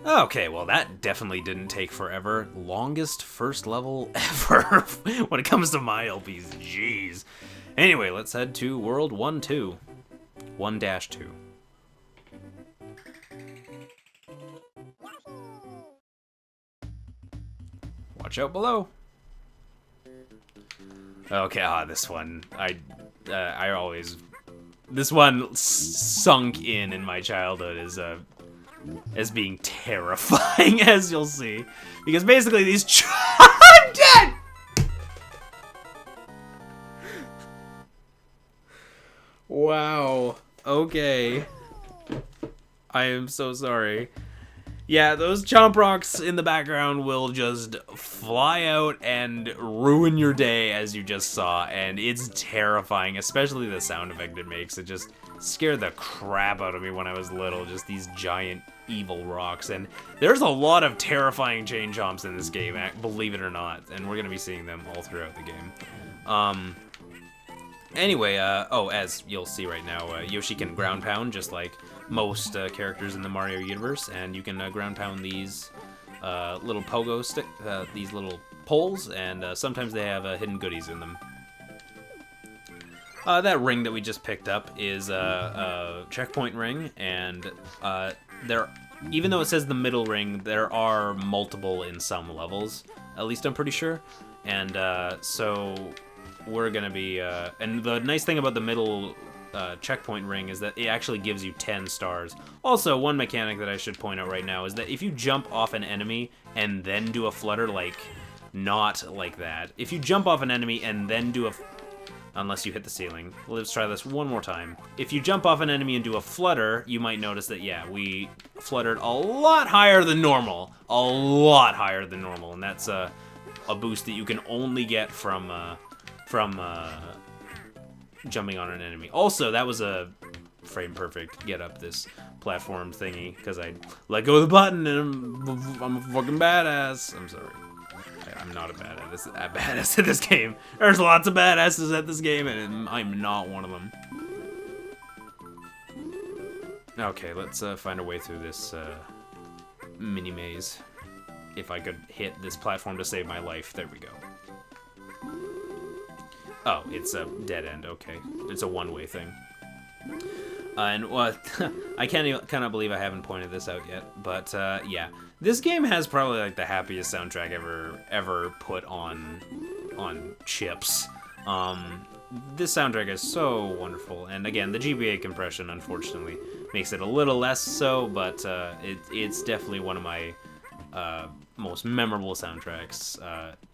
Okay, well that definitely didn't take forever. Longest first level ever when it comes to my LPs. Jeez. Anyway, let's head to World 1-2. 1-2. Watch out below. Okay, this one. I always... This one sunk in my childhood as being terrifying, as you'll see. Because basically these... I'm dead! Wow. Okay. I am so sorry. Yeah, those chomp rocks in the background will just fly out and ruin your day, as you just saw, and it's terrifying, especially the sound effect it makes. It just scared the crap out of me when I was little, just these giant evil rocks. And there's a lot of terrifying chain chomps in this game, believe it or not, and we're going to be seeing them all throughout the game. Anyway, as you'll see right now, Yoshi can ground pound just like most characters in the Mario universe, and you can ground pound these little pogo stick, these little poles, and sometimes they have hidden goodies in them. That ring that we just picked up is a checkpoint ring, and even though it says the middle ring, there are multiple in some levels. At least I'm pretty sure, and so we're gonna be. And the nice thing about the middle checkpoint ring is that it actually gives you 10 stars. Also, one mechanic that I should point out right now is that if you jump off an enemy and then do a flutter, like, not like that. If you jump off an enemy and then do a... Unless you hit the ceiling. Let's try this one more time. If you jump off an enemy and do a flutter, you might notice that, yeah, we fluttered a lot higher than normal. A lot higher than normal. And that's a boost that you can only get from jumping on an enemy. Also, that was a frame perfect get up this platform thingy, because I let go of the button and I'm a fucking badass. I'm sorry. I'm not a badass at this game. There's lots of badasses at this game, and I'm not one of them. Okay, let's find a way through this mini maze. If I could hit this platform to save my life. There we go. Oh, it's a dead end. Okay, it's a one-way thing. And I cannot believe I haven't pointed this out yet, but yeah, this game has probably like the happiest soundtrack ever put on chips. This soundtrack is so wonderful, and again, the GBA compression unfortunately makes it a little less so, but it's definitely one of my most memorable soundtracks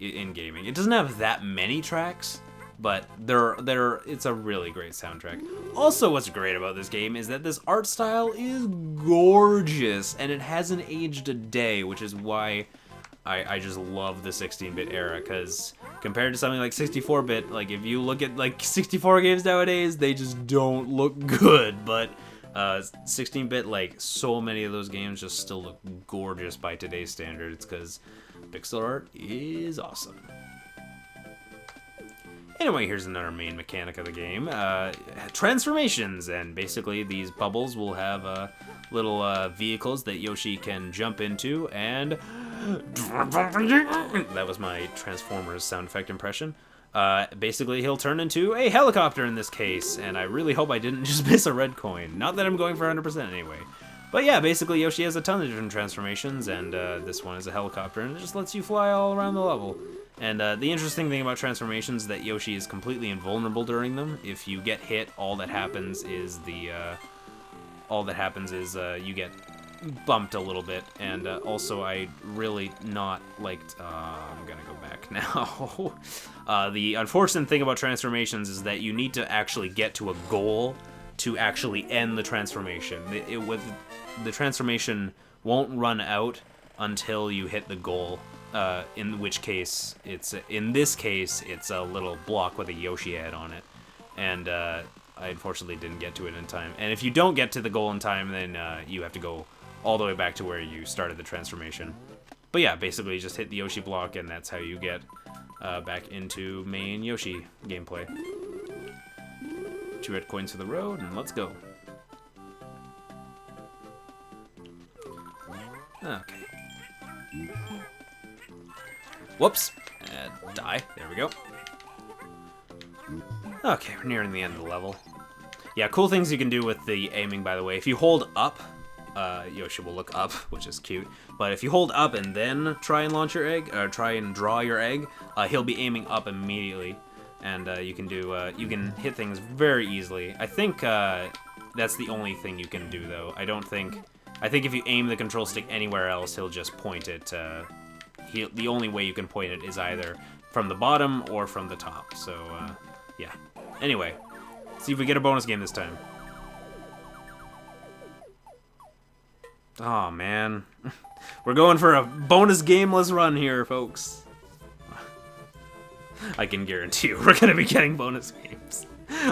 in gaming. It doesn't have that many tracks, but it's a really great soundtrack. Also, what's great about this game is that this art style is gorgeous, and it hasn't aged a day, which is why I just love the 16-bit era, because compared to something like 64-bit, like if you look at like 64 games nowadays, they just don't look good, but 16-bit, like so many of those games just still look gorgeous by today's standards, because pixel art is awesome. Anyway, here's another main mechanic of the game. Transformations, and basically these bubbles will have little vehicles that Yoshi can jump into, and... That was my Transformers sound effect impression. Basically, he'll turn into a helicopter in this case, and I really hope I didn't just miss a red coin. Not that I'm going for 100% anyway. But yeah, basically Yoshi has a ton of different transformations, and this one is a helicopter, and it just lets you fly all around the level. And the interesting thing about transformations is that Yoshi is completely invulnerable during them. If you get hit, all that happens is you get bumped a little bit. And also, I really not liked. I'm gonna go back now. The unfortunate thing about transformations is that you need to actually get to a goal to actually end the transformation. The transformation won't run out until you hit the goal. In this case, it's a little block with a Yoshi head on it, and I unfortunately didn't get to it in time. And if you don't get to the goal in time, then you have to go all the way back to where you started the transformation. But yeah, basically you just hit the Yoshi block, and that's how you get back into main Yoshi gameplay. 2 red coins for the road, and let's go. Okay. Whoops. Die. There we go. Okay, we're nearing the end of the level. Yeah, cool things you can do with the aiming, by the way. If you hold up, Yoshi will look up, which is cute. But if you hold up and then try and launch your egg, or try and draw your egg, he'll be aiming up immediately. And you can hit things very easily. I think that's the only thing you can do, though. I think if you aim the control stick anywhere else, he'll just point it. The only way you can point it is either from the bottom or from the top. So, yeah. Anyway, see if we get a bonus game this time. Oh man, we're going for a bonus gameless run here, folks. I can guarantee you we're gonna be getting bonus games.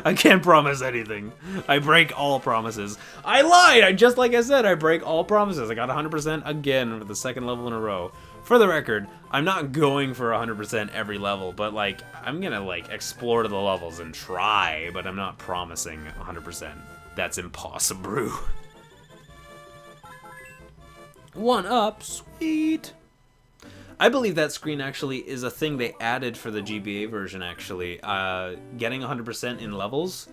I can't promise anything. I break all promises. I lied! Just like I said, I break all promises. I got 100% again for the second level in a row. For the record, I'm not going for 100% every level, but like, I'm gonna like explore the levels and try, but I'm not promising 100%. That's impossible. 1-up, sweet. I believe that screen actually is a thing they added for the GBA version, actually. Getting 100% in levels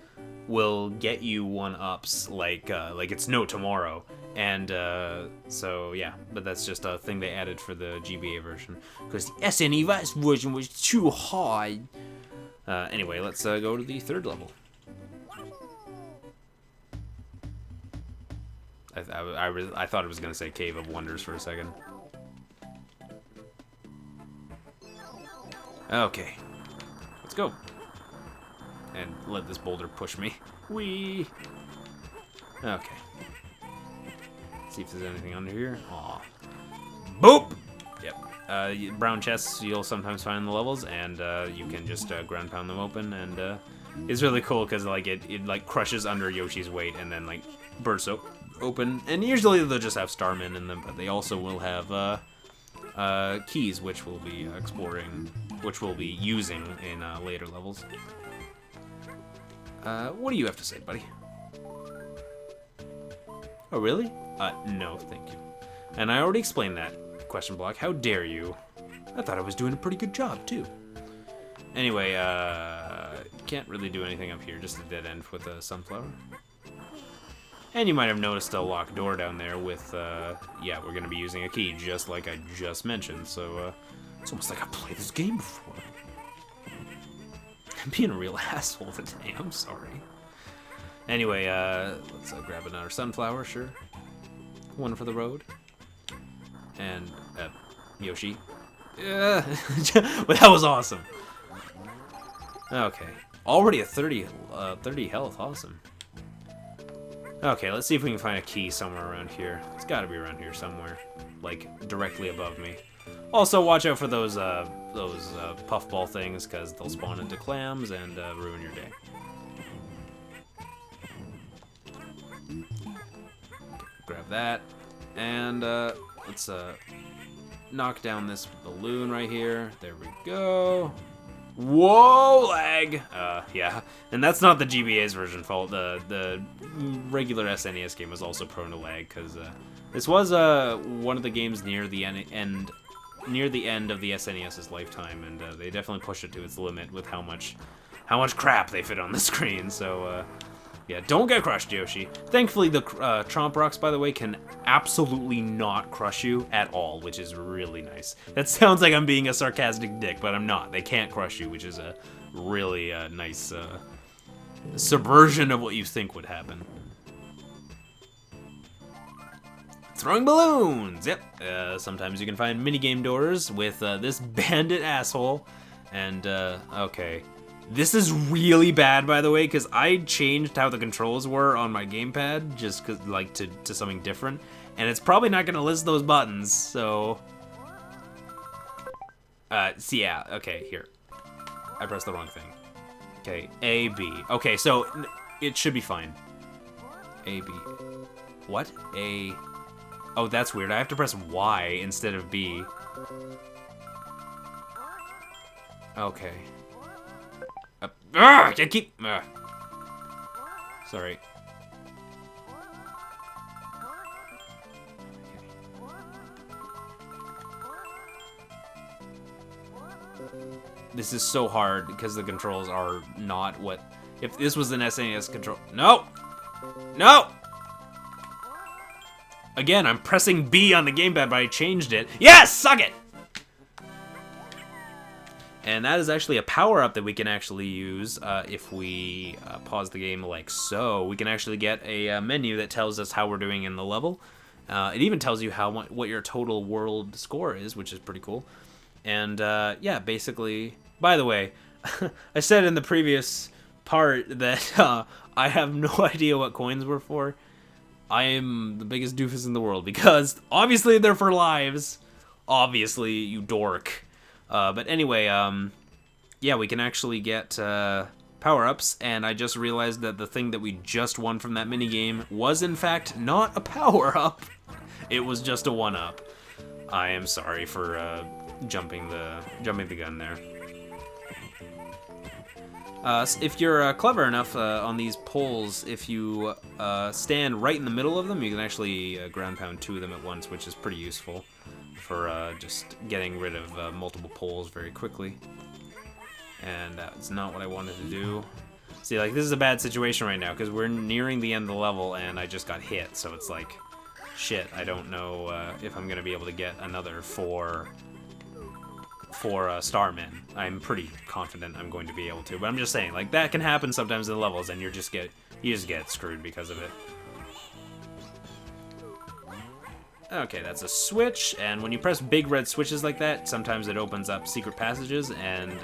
will get you 1-ups like it's no tomorrow. And so, yeah, but that's just a thing they added for the GBA version. Because the SNES version was too hard. Anyway, let's go to the third level. I thought it was going to say Cave of Wonders for a second. Okay. Let's go. And let this boulder push me. Whee! Okay. See if there's anything under here. Aw. Boop! Yep. Brown chests you'll sometimes find in the levels, and you can just ground pound them open, and it's really cool because like it like crushes under Yoshi's weight and then like bursts open. And usually they'll just have Starmen in them, but they also will have keys, which we'll be exploring, which we'll be using in later levels. What do you have to say, buddy? Oh, really? No, thank you. And I already explained that, question block. How dare you? I thought I was doing a pretty good job, too. Anyway, can't really do anything up here, just a dead end with a sunflower. And you might have noticed a locked door down there with, yeah, we're going to be using a key, just like I just mentioned. So, it's almost like I've played this game before. I'm being a real asshole today, I'm sorry. Anyway, let's grab another sunflower, sure. One for the road. And, Yoshi. Yeah, but that was awesome. Okay, already at 30 health, awesome. Okay, let's see if we can find a key somewhere around here. It's gotta be around here somewhere, like directly above me. Also, watch out for those puffball things, because they'll spawn into clams and ruin your day. Grab that, and let's knock down this balloon right here. There we go. Whoa, lag! Yeah, and that's not the GBA's version fault. The regular SNES game was also prone to lag, because this was one of the games near the end of the SNES's lifetime, and they definitely pushed it to its limit with how much crap they fit on the screen. So yeah, don't get crushed, Yoshi. Thankfully, the Tromp Rocks, by the way, can absolutely not crush you at all, which is really nice. That sounds like I'm being a sarcastic dick, but I'm not. They can't crush you, which is a really nice subversion of what you think would happen. Throwing balloons! Yep. Sometimes you can find minigame doors with this bandit asshole. And, okay. This is really bad, by the way, because I changed how the controls were on my gamepad, just like to something different, and it's probably not going to list those buttons, so... so yeah, okay, here. I pressed the wrong thing. Okay, A, B. Okay, so it should be fine. A, B. What? A... Oh, that's weird. I have to press Y instead of B. Okay. I keep... Sorry. This is so hard because the controls are not what... If this was an SNES control... No! No! Again, I'm pressing B on the gamepad, but I changed it. Yes! Suck it! And that is actually a power-up that we can actually use if we pause the game like so. We can actually get a menu that tells us how we're doing in the level. It even tells you what your total world score is, which is pretty cool. And yeah, basically... By the way, I said in the previous part that I have no idea what coins were for. I am the biggest doofus in the world because obviously they're for lives. Obviously, you dork. But anyway, yeah, we can actually get power-ups, and I just realized that the thing that we just won from that minigame was in fact not a power-up. It was just a one-up. I am sorry for jumping the gun there. If you're clever enough on these poles, if you stand right in the middle of them, you can actually ground pound 2 of them at once, which is pretty useful for just getting rid of multiple poles very quickly. And that's not what I wanted to do. See, like, this is a bad situation right now, because we're nearing the end of the level, and I just got hit, so it's like, shit, I don't know if I'm going to be able to get another four Starmen. I'm pretty confident I'm going to be able to, but I'm just saying, like, that can happen sometimes in the levels, and you just get screwed because of it. Okay, that's a switch, and when you press big red switches like that, sometimes it opens up secret passages, and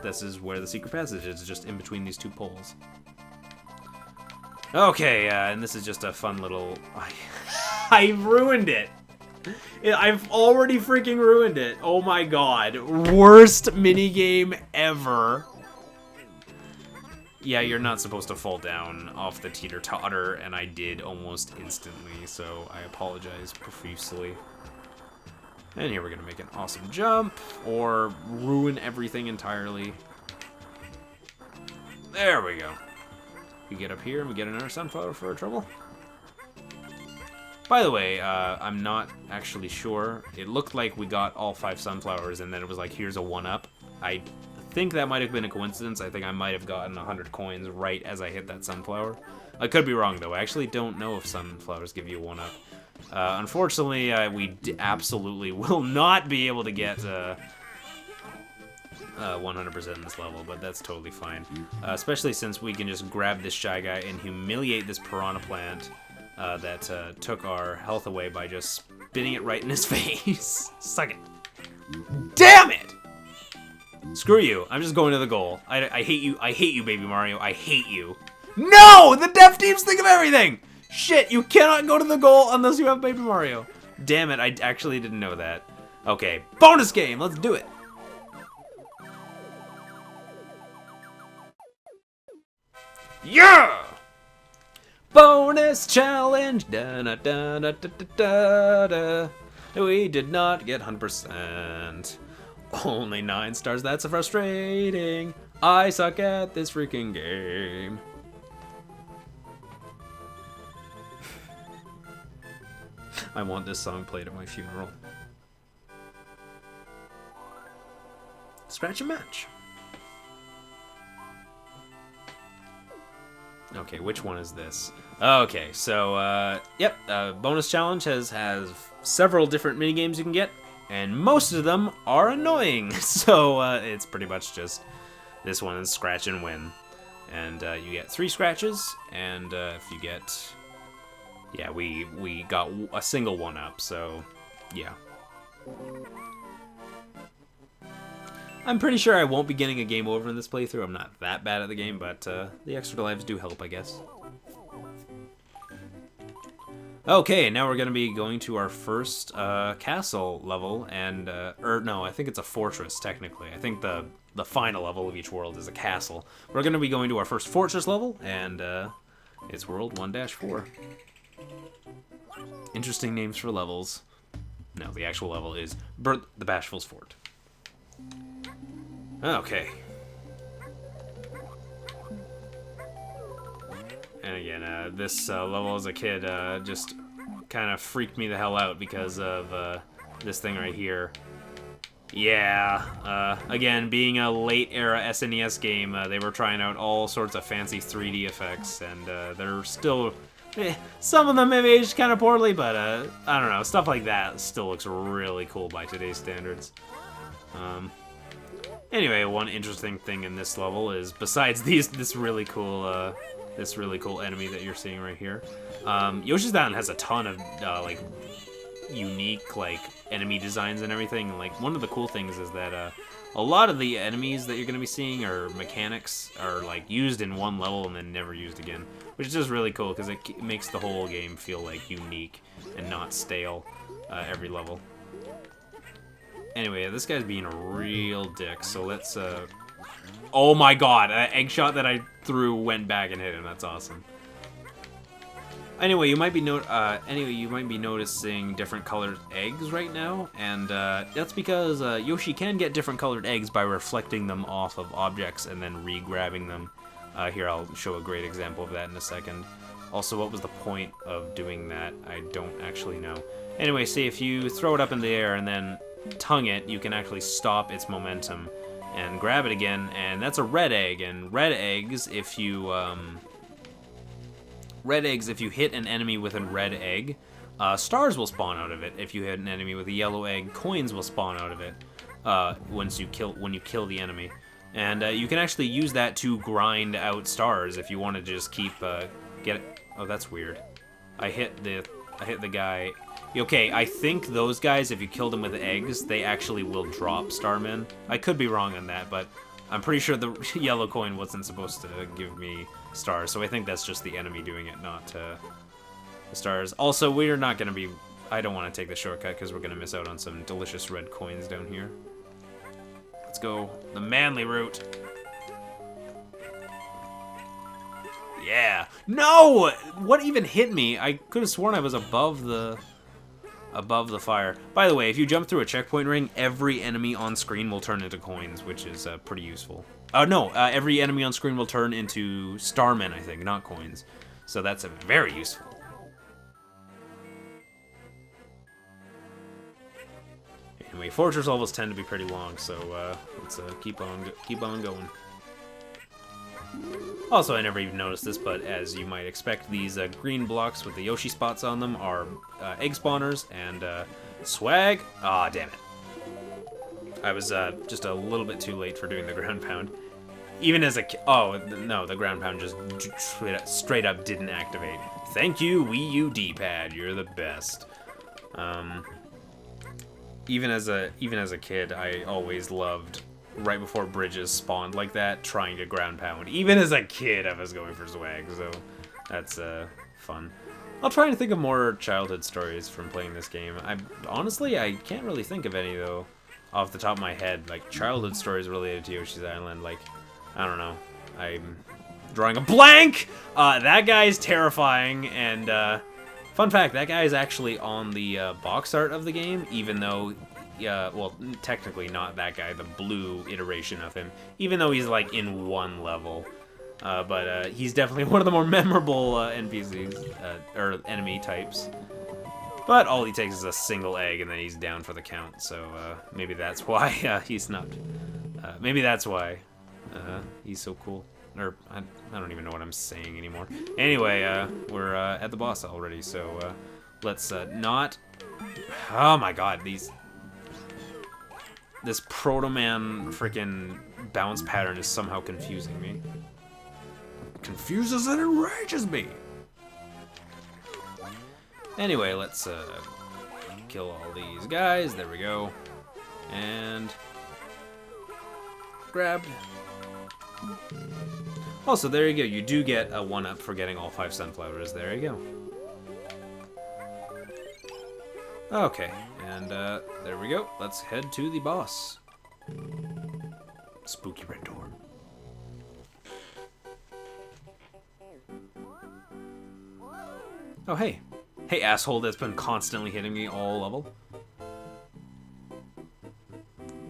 this is where the secret passage is, just in between these two poles. Okay, and this is just a fun little... I ruined it! I've already freaking ruined it. Oh my god. Worst minigame ever. Yeah, you're not supposed to fall down off the teeter-totter, and I did almost instantly, so I apologize profusely. And here we're gonna make an awesome jump, or ruin everything entirely. There we go. We get up here, and we get another sunflower for our trouble. By the way, I'm not actually sure. It looked like we got all 5 sunflowers, and then it was like, here's a 1-up. I think that might have been a coincidence. I think I might have gotten 100 coins right as I hit that sunflower. I could be wrong, though. I actually don't know if sunflowers give you a 1-up. Unfortunately, we absolutely will not be able to get 100% in this level, but that's totally fine. Especially since we can just grab this Shy Guy and humiliate this Piranha Plant that took our health away by just spitting it right in his face. Suck it. Damn it! Screw you. I'm just going to the goal. I hate you. I hate you, Baby Mario. I hate you. No! The dev teams think of everything! Shit, you cannot go to the goal unless you have Baby Mario. Damn it, I actually didn't know that. Okay, bonus game. Let's do it. Yeah! Bonus challenge. Da da da da da da da. We did not get 100%. Only 9 stars. That's frustrating. I suck at this freaking game. I want this song played at my funeral. Scratch and match. Okay, which one is this? Okay, so, yep, bonus challenge has several different minigames you can get, and most of them are annoying. So, it's pretty much just this one is scratch and win. And, you get 3 scratches, and, if you get... Yeah, we got a single 1-up, so, yeah. I'm pretty sure I won't be getting a game over in this playthrough. I'm not that bad at the game, but the extra lives do help, I guess. Okay, now we're going to be going to our first castle level, and, or no, I think it's a fortress, technically. I think the final level of each world is a castle. We're going to be going to our first fortress level, and it's World 1-4. Interesting names for levels. No, the actual level is Bert the Bashful's Fort. Okay. And again, this level as a kid just kind of freaked me the hell out because of this thing right here. Yeah, again, being a late-era SNES game, they were trying out all sorts of fancy 3D effects, and they're still... some of them have aged kind of poorly, but I don't know, stuff like that still looks really cool by today's standards. Anyway, one interesting thing in this level is, besides this really cool enemy that you're seeing right here, Yoshi's Island has a ton of like unique like enemy designs and everything. And, like, one of the cool things is that a lot of the enemies that you're gonna be seeing or mechanics are like used in one level and then never used again, which is just really cool because it makes the whole game feel like unique and not stale every level. Anyway, this guy's being a real dick, so let's, oh my god, an egg shot that I threw went back and hit him, that's awesome. Anyway, you might be noticing different colored eggs right now, and that's because Yoshi can get different colored eggs by reflecting them off of objects and then re-grabbing them. Here, I'll show a great example of that in a second. Also, what was the point of doing that? I don't actually know. Anyway, see, if you throw it up in the air and then tongue it, you can actually stop its momentum and grab it again, and that's a red egg. And red eggs, if you hit an enemy with a red egg, stars will spawn out of it. If you hit an enemy with a yellow egg, coins will spawn out of it when you kill the enemy. And you can actually use that to grind out stars if you want to just keep Oh, that's weird. I hit the guy. Okay, I think those guys, if you kill them with eggs, they actually will drop Starmen. I could be wrong on that, but I'm pretty sure the yellow coin wasn't supposed to give me stars, so I think that's just the enemy doing it, not the stars. Also, we're not going to be... I don't want to take the shortcut because we're going to miss out on some delicious red coins down here. Let's go the manly route. Yeah. No! What even hit me? I could have sworn I was above the fire. By the way, if you jump through a checkpoint ring, every enemy on screen will turn into coins, which is pretty useful. Every enemy on screen will turn into starmen, I think, not coins. So that's very useful. Anyway, fortress levels tend to be pretty long, so let's keep on going. Also, I never even noticed this, but as you might expect, these green blocks with the Yoshi spots on them are egg spawners, and swag. Ah, damn it. I was just a little bit too late for doing the ground pound. Even as a oh, no, the ground pound just straight up didn't activate. Thank you, Wii U D-pad, you're the best. Even as a kid, I always loved, right before bridges spawned like that, trying to ground pound. Even as a kid, I was going for swag, so that's fun. I'll try and think of more childhood stories from playing this game. Honestly, I can't really think of any, though, off the top of my head. Like, childhood stories related to Yoshi's Island, like, I don't know. I'm drawing a blank! That guy's terrifying, and, fun fact, that guy is actually on the box art of the game, even though... well, technically not that guy, the blue iteration of him, even though he's, like, in one level. But he's definitely one of the more memorable NPCs, or enemy types. But all he takes is a single egg, and then he's down for the count, so maybe that's why he's not... maybe that's why he's so cool. Or, I don't even know what I'm saying anymore. Anyway, we're at the boss already, so let's not... Oh my god, this Proto Man freaking bounce pattern is somehow confusing me. Confuses and enrages me. Anyway, let's kill all these guys. There we go. And grabbed. Also, there you go. You do get a 1-up for getting all 5 sunflowers. There you go. Okay, and there we go. Let's head to the boss. Spooky red door. Oh, hey. Hey, asshole that's been constantly hitting me all level.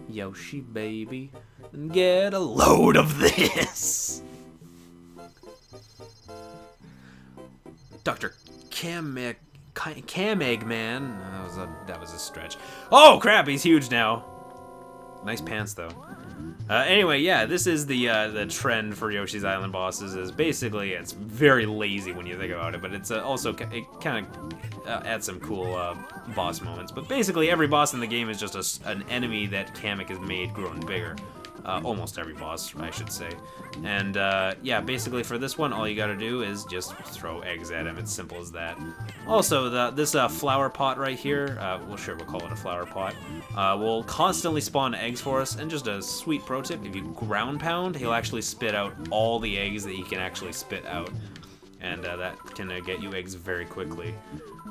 Yoshi, baby, get a load of this. Dr. Cam Eggman. That was a stretch. Oh crap, he's huge now. Nice pants, though. Anyway, yeah, this is the trend for Yoshi's Island bosses. Is basically it's very lazy when you think about it, but it's also it kind of adds some cool boss moments. But basically, every boss in the game is just an enemy that Kamek has made growing bigger. Almost every boss, I should say. And yeah, basically for this one, all you gotta do is just throw eggs at him. It's simple as that. Also, this flower pot right here, we'll call it a flower pot, will constantly spawn eggs for us. And just a sweet pro tip, if you ground pound, he'll actually spit out all the eggs that he can actually spit out. And that can get you eggs very quickly.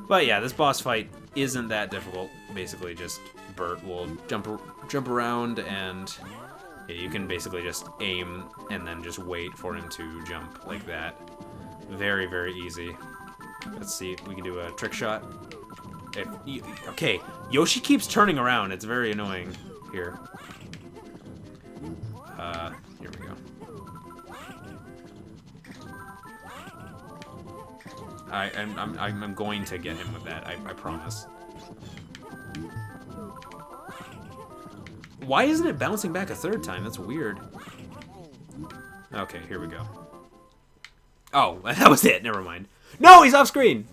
But yeah, this boss fight isn't that difficult. Basically, just Bert will jump around and... yeah, you can basically just aim and then just wait for him to jump like that. Very, very easy. Let's see if we can do a trick shot. Okay, Yoshi keeps turning around. It's very annoying here. Here we go. I'm going to get him with that. I promise. Why isn't it bouncing back a third time? That's weird. Okay, here we go. Oh, that was it. Never mind. No, he's off screen.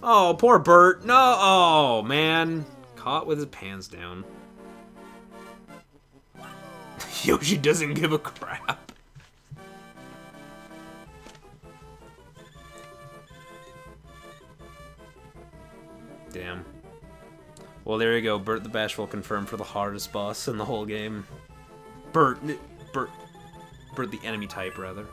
Oh, poor Bert. No. Oh, man. Caught with his pants down. Yoshi doesn't give a crap. Damn. Well, there you go. Bert the Bashful confirmed for the hardest boss in the whole game. Bert the enemy type, rather.